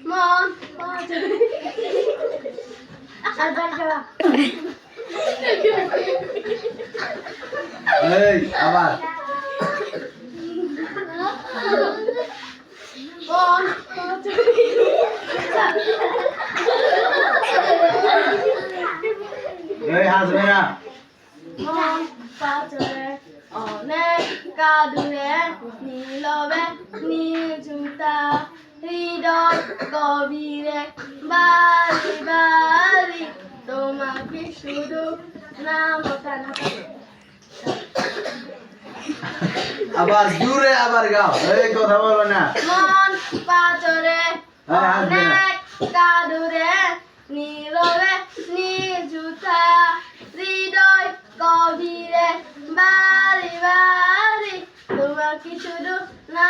মন পাথরে আর বারকা এই আবার মন পাথরে এই হাসবে না মন পাথরে অনেক কাদুরে নীলবে নিঝুমতা হৃদয় গভীরে বাড়ি বাড়ি তোমাকে শুধু নাম আবার জোরে আবার গাও এই কথা বলবে না মন পাথরে হ্যাঁ, হাসবে না। অনেক কাদুরে নীরবে নিঝুতা হৃদয় গভীরে বাড়ি বাড়ি তোমাকে শুধু